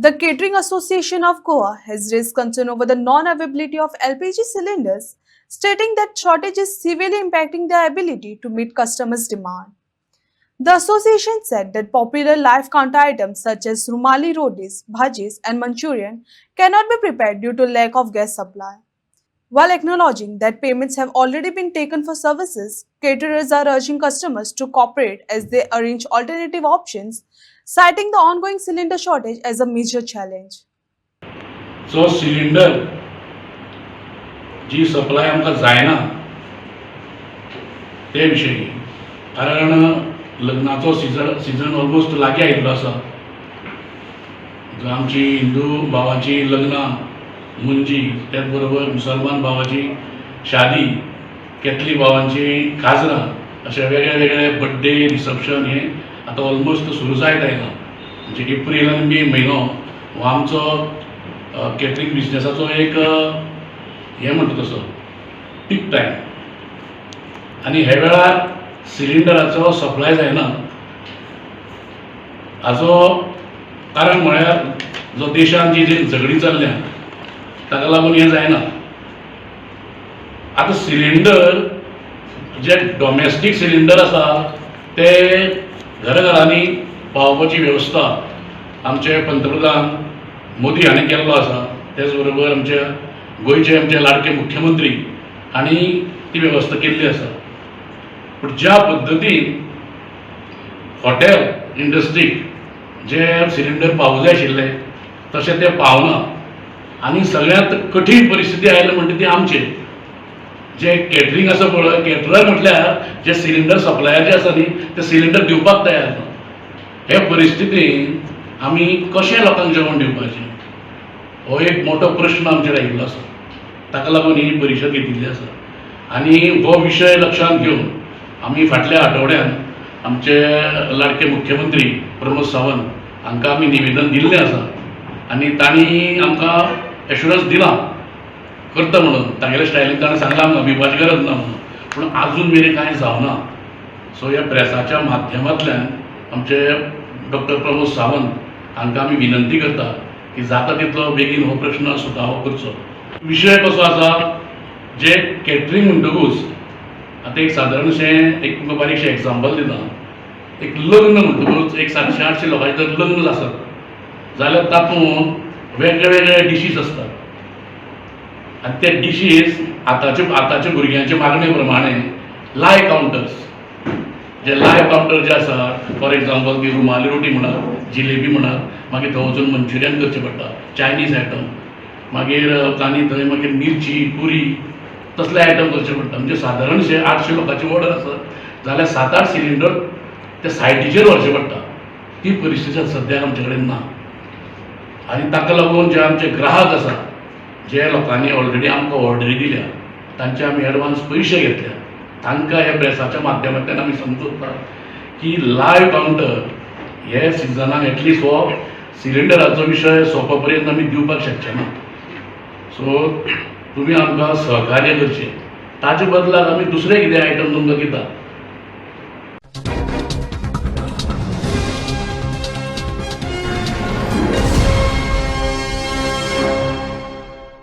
The Catering Association of Goa has raised concern over the non-availability of LPG cylinders, stating that shortage is severely impacting their ability to meet customers' demand. The association said that popular live counter items such as rumali rotis, bhajis, and Manchurian cannot be prepared due to lack of gas supply. While acknowledging that payments have already been taken for services, caterers are urging customers to cooperate as they arrange alternative options, citing the ongoing cylinder shortage as a major challenge. So cylinder जी supply आमकां जायना ते विशयी कारण लग्नाचो season almost लागीं आयिल्लो आसा. आमची हिंदू भावांची लग्नां मुंजी त्याच बरोबर मुसलमान भावाची शादी कॅथलीक भावांची काजरां अशे वेगळे वेगळे बड्डे रिसप्शन हे आतां ऑलमोस्ट सुरू जायत आयला. म्हणजे एप्रील आनी मे म्हयनो हो आमचो कॅटरिंग बिजनेसाचो एक हे म्हणटा तसो पीक टायम आनी हे वेळार सिलिंडराचो सप्लाय जायना हाचो कारण म्हळ्यार जो देशान जी झगडी चल्ल्या ताका लागून हें जायना. आतां सिलिंडर जे डॉमेस्टीक सिलिंडर आसा ते घराघरांनी पावोवपाची वेवस्था आमचे पंतप्रधान मोदी हांणी केल्लो आसा. तेच बरोबर गोंयचे लाडके मुख्यमंत्री हांणी ती वेवस्था केल्ली आसा. पूण ज्या पद्दतीन हॉटेल इंडस्ट्रीक जे सिलिंडर पावूं जाय आशिल्ले तशें ते पावना आनी सगळ्यांत कठीण परिस्थिती आयली म्हणटा ती आमचे जे कॅटरिंग आसा पळय कॅटरर म्हटल्यार जे सिलिंडर सप्लायर जे आसा न्ही ते सिलिंडर दिवपाक तयार ना. हे परिस्थितीन आमी कशें लोकांक जेवण दिवपाचें हो एक मोठो प्रश्न आमचेर आयिल्लो आसा. ताका लागून ही परिशद घेतिल्ली आसा आनी हो विशय लक्षांत घेवन आमी फाटल्या आठवड्यान आमचे लाडके मुख्यमंत्री प्रमोद सावंत हांकां आमी निवेदन दिल्लें आसा आनी तांणी आमकां एश्युरन्स दिला करता म्हणून. तागेल्या स्टायलीन ताणें सांगलां आमकां भिवपाची गरज ना म्हणून. पूण आजून मेरेन कांय जावना. सो ह्या प्रेसाच्या माध्यमांतल्यान आमचे डॉक्टर प्रमोद सावंत हांकां आमी विनंती करता की जाता तितलो बेगीन हो प्रश्न सुटावो करचो. विशय कसो आसा जे कॅटरिंग म्हणटकूच आतां एक सादारणशें एक बारीकशें एग्जाम्पल दिता. एक लग्न म्हणटकूच एक 700-800 लोकांचें जर लग्न आसत जाल्यार तातूंत वेगळे वेगळे डिशीज आसतात आनी ते डिशीज आतांच्या भुरग्यांच्या मागणे प्रमाणे लायव्ह कावंटर्स जे लायव्ह कावंटर जे आसा फॉर एग्जाम्पल ती रुमाली रोटी म्हणात जिलेबी म्हणात मागीर थंय वचून मंचुरियन करचें पडटा चायनीज आयटम मागीर तांणी थंय मागीर मिरची पुरी तसले आयटम करचे पडटा. म्हणजे सादारणशे 800 लोकांची ऑर्डर आसत जाल्यार 7-8 सिलिंडर ते सायटीचेर व्हरचे पडटा. ती परिस्थिती सद्याक आमचे कडेन ना आनी ताका लागून जे आमचे ग्राहक आसा जे लोकांनी ऑलरेडी आमकां ऑर्डरी दिल्या तांचे आमी एडवान्स पयशे घेतल्या तांकां ह्या प्रेसाच्या माध्यमांतल्यान आमी समजोवता की लायव्ह कावंटर हे सिजनाक एटलिस्ट हो सिलिंडराचो विशय सोंपा पर्यंत आमी दिवपाक शकचे ना. सो तुमी आमकां सहकार्य करचें. ताचे बदलाक आमी दुसरे कितें आयटम तुमकां दिता